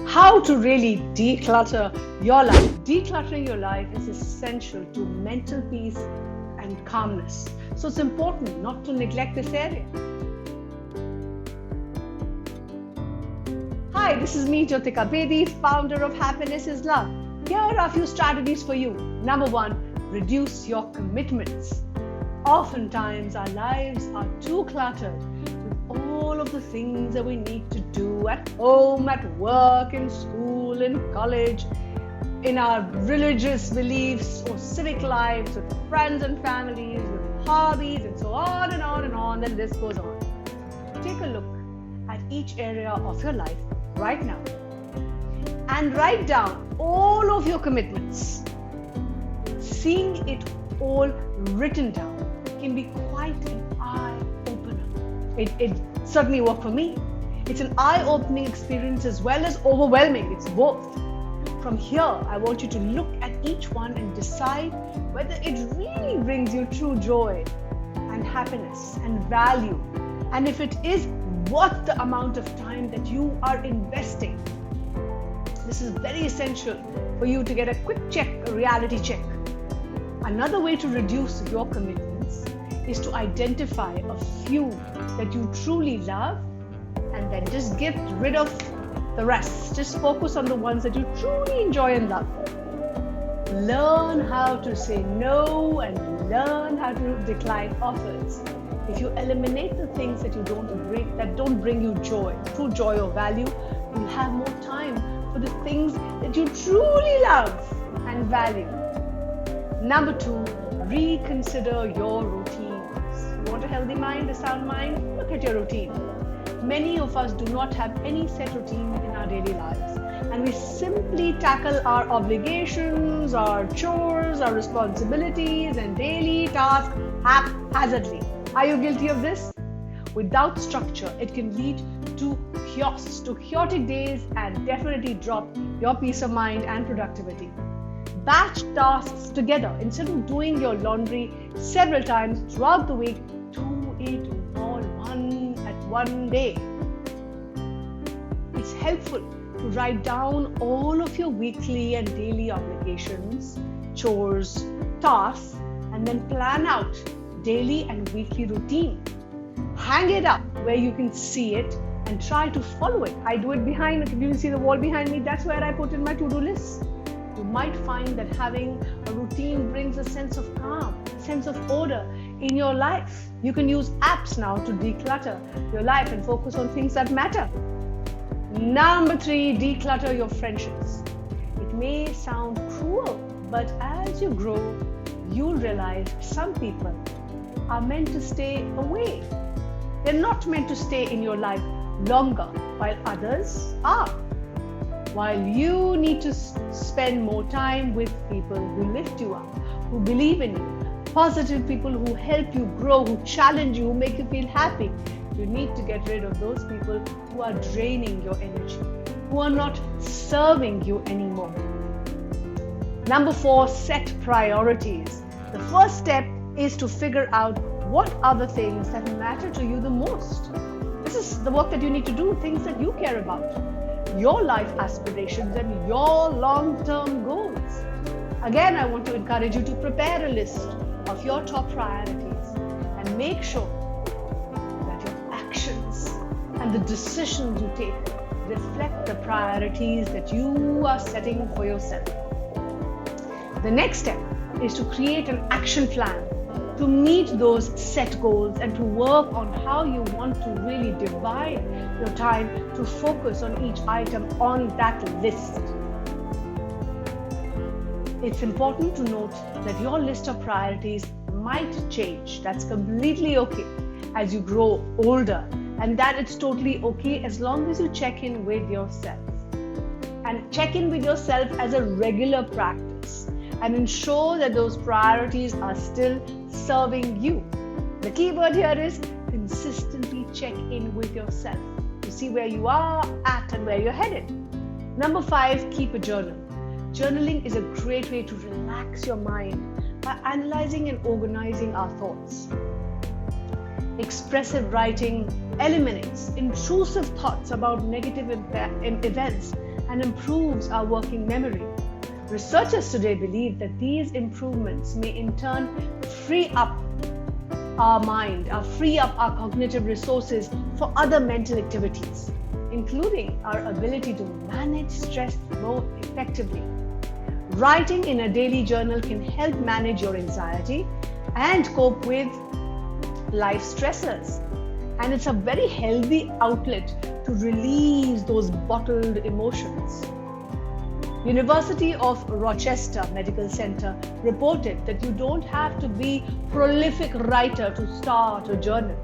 How to really declutter your life. Decluttering your life is essential to mental peace and calmness. So it's important not to neglect this area. Hi, this is me, Jyotika Bedi, founder of Happiness is Love. Here are a few strategies for you. Number one, reduce your commitments. Oftentimes, our lives are too cluttered with all of the things that we need to do at home, at work, in school, in college, in our religious beliefs or civic lives, with friends and families, with hobbies, and so on and on and on, the list goes on. Take a look at each area of your life right now and write down all of your commitments. Seeing it all written down can be quite an eye-opener. It certainly worked for me. It's an eye-opening experience as well as overwhelming. It's both. From here, I want you to look at each one and decide whether it really brings you true joy and happiness and value. And if it is, what the amount of time that you are investing. This is very essential for you to get a quick check, a reality check. Another way to reduce your commitments is to identify a few that you truly love and then just get rid of the rest. Just focus on the ones that you truly enjoy and love. Learn how to say no and learn how to decline offers. If you eliminate the things that don't bring you joy, true joy or value, you'll have more time for the things that you truly love and value. Number two, reconsider your routines. You want a healthy mind, a sound mind? Look at your routine. Many of us do not have any set routine in our daily lives, and we simply tackle our obligations, our chores, our responsibilities, and daily tasks haphazardly. Are you guilty of this? Without structure, it can lead to chaos, to chaotic days, and definitely drop your peace of mind and productivity. Batch tasks together. Instead of doing your laundry several times throughout the week, do it all one day. It's helpful to write down all of your weekly and daily obligations, chores, tasks, and then plan out daily and weekly routine. Hang it up where you can see it and try to follow it. I do it behind, if you can see the wall behind me, that's where I put in my to-do list. You might find that having a routine brings a sense of calm, a sense of order in your life. You can use apps now to declutter your life and focus on things that matter. Number three, declutter your friendships. It may sound cruel, but as you grow, you'll realize some people are meant to stay away. They're not meant to stay in your life longer, while others are. While you need to spend more time with people who lift you up, who believe in you, positive people who help you grow, who challenge you, who make you feel happy, you need to get rid of those people who are draining your energy, who are not serving you anymore. Number four, set priorities. The first step is to figure out what are the things that matter to you the most. This is the work that you need to do, things that you care about, your life aspirations and your long-term goals. Again, I want to encourage you to prepare a list of your top priorities and make sure that your actions and the decisions you take reflect the priorities that you are setting for yourself. The next step is to create an action plan to meet those set goals and to work on how you want to really divide your time to focus on each item on that list. It's important to note that your list of priorities might change. That's completely okay as you grow older, and that it's totally okay as long as you check in with yourself. And check in with yourself as a regular practice and ensure that those priorities are still serving you. The key word here is consistently check in with yourself to see where you are at and where you're headed. Number five, keep a journal. Journaling is a great way to relax your mind by analyzing and organizing our thoughts. Expressive writing eliminates intrusive thoughts about negative events and improves our working memory. Researchers today believe that these improvements may in turn free up our mind, free up our cognitive resources for other mental activities, including our ability to manage stress more effectively. Writing in a daily journal can help manage your anxiety and cope with life stressors. And it's a very healthy outlet to release those bottled emotions. University of Rochester Medical Center reported that you don't have to be a prolific writer to start a journal.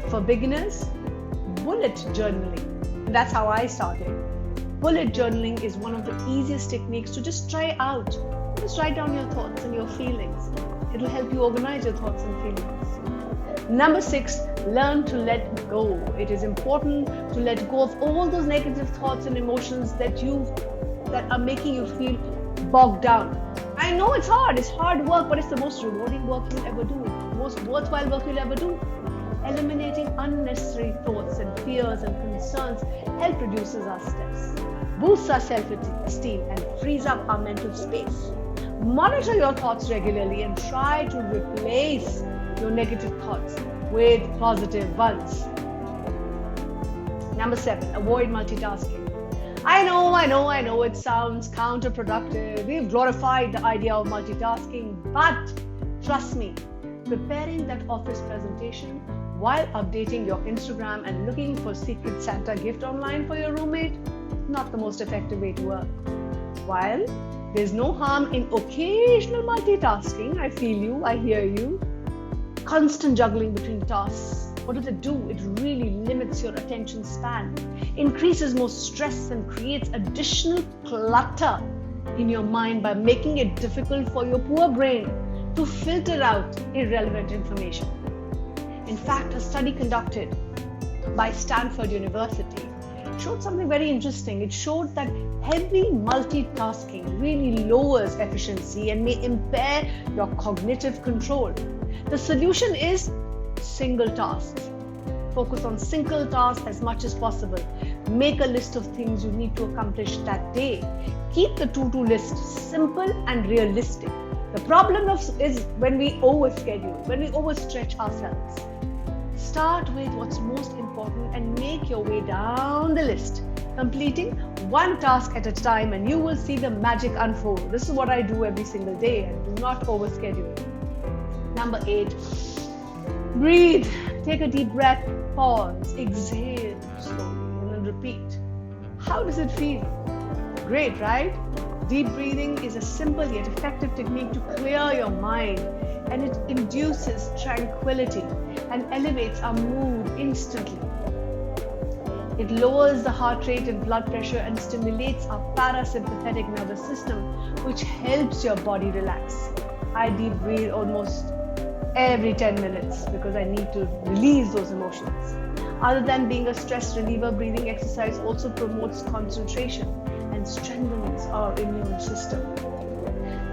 For beginners, bullet journaling. And that's how I started. Bullet journaling is one of the easiest techniques to just try out. Just write down your thoughts and your feelings. It'll help you organize your thoughts and feelings. Number 6, learn to let go. It is important to let go of all those negative thoughts and emotions that are making you feel bogged down. I know it's hard work, but it's the most rewarding work you'll ever do, the most worthwhile work you'll ever do. Eliminating unnecessary thoughts and fears and concerns help reduces our stress, boosts our self-esteem, and frees up our mental space. Monitor your thoughts regularly and try to replace your negative thoughts with positive ones. Number 7, avoid multitasking. I know it sounds counterproductive. We've glorified the idea of multitasking, but trust me, preparing that office presentation while updating your Instagram and looking for Secret Santa gift online for your roommate, not the most effective way to work. While there's no harm in occasional multitasking, I feel you, I hear you. Constant juggling between tasks, what does it do? It really limits your attention span, increases more stress, and creates additional clutter in your mind by making it difficult for your poor brain to filter out irrelevant information. In fact, a study conducted by Stanford University showed something very interesting. It showed that heavy multitasking really lowers efficiency and may impair your cognitive control. The solution is single tasks. Focus on single tasks as much as possible. Make a list of things you need to accomplish that day. Keep the to-do list simple and realistic. The problem is when we overschedule, when we overstretch ourselves. Start with what's most important and make your way down the list, completing one task at a time, and you will see the magic unfold. This is what I do every single day, and do not overschedule. Number 8, breathe. Take a deep breath, pause, exhale slowly, and then repeat. How does it feel? Great, right? Deep breathing is a simple yet effective technique to clear your mind, and it induces tranquility and elevates our mood instantly. It lowers the heart rate and blood pressure and stimulates our parasympathetic nervous system, which helps your body relax. I deep breathe almost every 10 minutes because I need to release those emotions. Other than being a stress reliever, breathing exercise also promotes concentration and strengthens our immune system.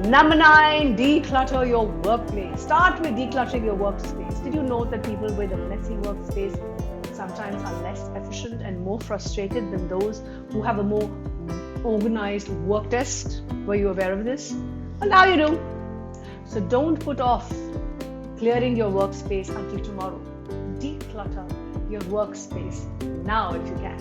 Number 9, declutter your workplace. Start with decluttering your workspace. Did you know that people with a messy workspace sometimes are less efficient and more frustrated than those who have a more organized work desk? Were you aware of this? Well, now you do. So don't put off clearing your workspace until tomorrow. Declutter your workspace now if you can.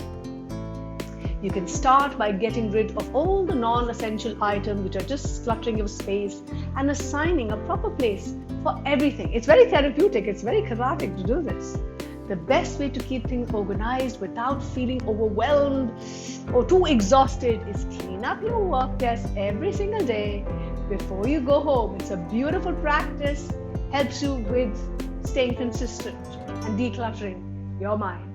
You can start by getting rid of all the non-essential items which are just cluttering your space and assigning a proper place for everything. It's very therapeutic, it's very cathartic to do this. The best way to keep things organized without feeling overwhelmed or too exhausted is clean up your work desk every single day before you go home. It's a beautiful practice, helps you with staying consistent and decluttering your mind.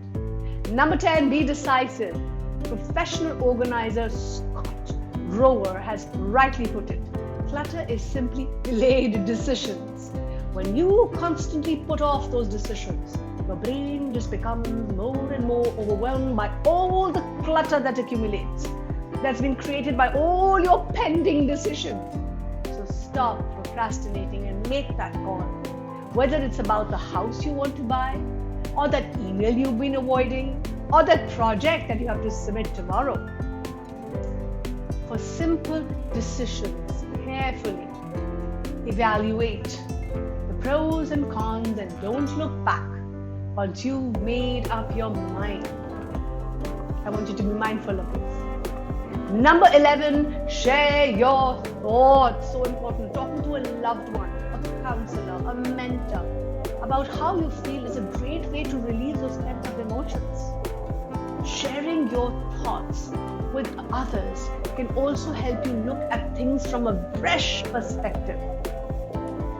Number 10, be decisive. Professional organizer Scott Rower has rightly put it. Clutter is simply delayed decisions. When you constantly put off those decisions, your brain just becomes more and more overwhelmed by all the clutter that accumulates, that's been created by all your pending decisions. So stop procrastinating and make that call. Whether it's about the house you want to buy, or that email you've been avoiding, or that project that you have to submit tomorrow. for simple decisions carefully. Evaluate the pros and cons and don't look back once you've made up your mind. I want you to be mindful of this. Number 11, share your thoughts. So important. Talking to a loved one, a counselor, a mentor about how you feel is a great way to release those pent-up emotions. Sharing your thoughts with others can also help you look at things from a fresh perspective.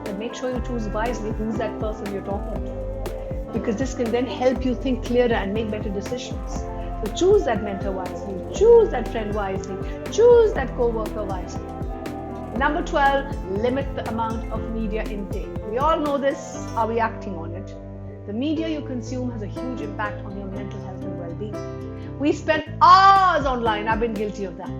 But make sure you choose wisely who's that person you're talking to, because this can then help you think clearer and make better decisions. So choose that mentor wisely, choose that friend wisely, choose that co-worker wisely. Number 12, limit the amount of media intake. We all know this. Are we acting on it? The media you consume has a huge impact on your mental health and well-being. We spend hours online. I've been guilty of that.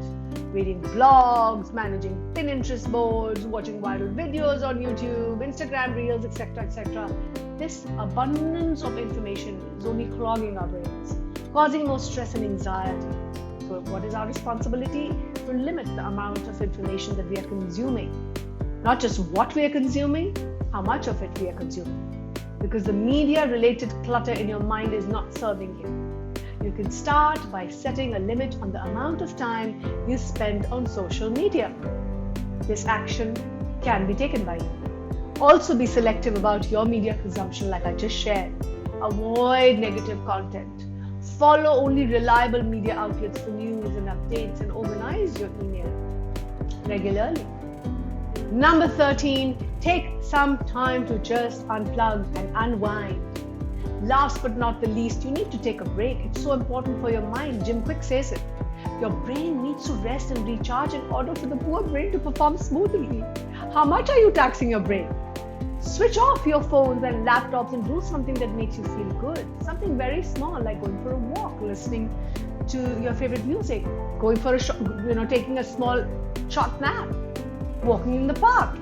Reading blogs, managing Pinterest boards, watching viral videos on YouTube, Instagram Reels, etc., etc. This abundance of information is only clogging our brains, causing more stress and anxiety. So what is our responsibility? To limit the amount of information that we are consuming. Not just what we are consuming, how much of it we are consuming. Because the media-related clutter in your mind is not serving you. You can start by setting a limit on the amount of time you spend on social media. This action can be taken by you. Also be selective about your media consumption, like I just shared. Avoid negative content. Follow only reliable media outlets for news and updates, and organize your email regularly. Number 13, take some time to just unplug and unwind. Last but not the least, you need to take a break. It's so important for your mind. Jim Quick says it. Your brain needs to rest and recharge in order for the poor brain to perform smoothly. How much are you taxing your brain? Switch off your phones and laptops and do something that makes you feel good. Something very small, like going for a walk, listening to your favorite music, going for taking a small short nap, walking in the park.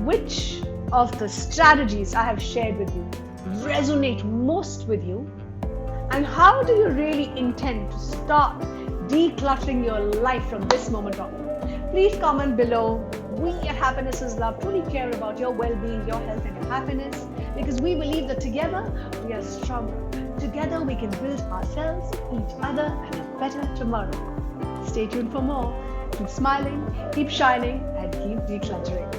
Which of the strategies I have shared with you resonate most with you? And how do you really intend to start decluttering your life from this moment on? Please comment below. We at Happiness is Love truly care about your well-being, your health and your happiness, because we believe that together we are stronger. Together we can build ourselves, each other, and a better tomorrow. Stay tuned for more. Keep smiling, keep shining, and keep decluttering.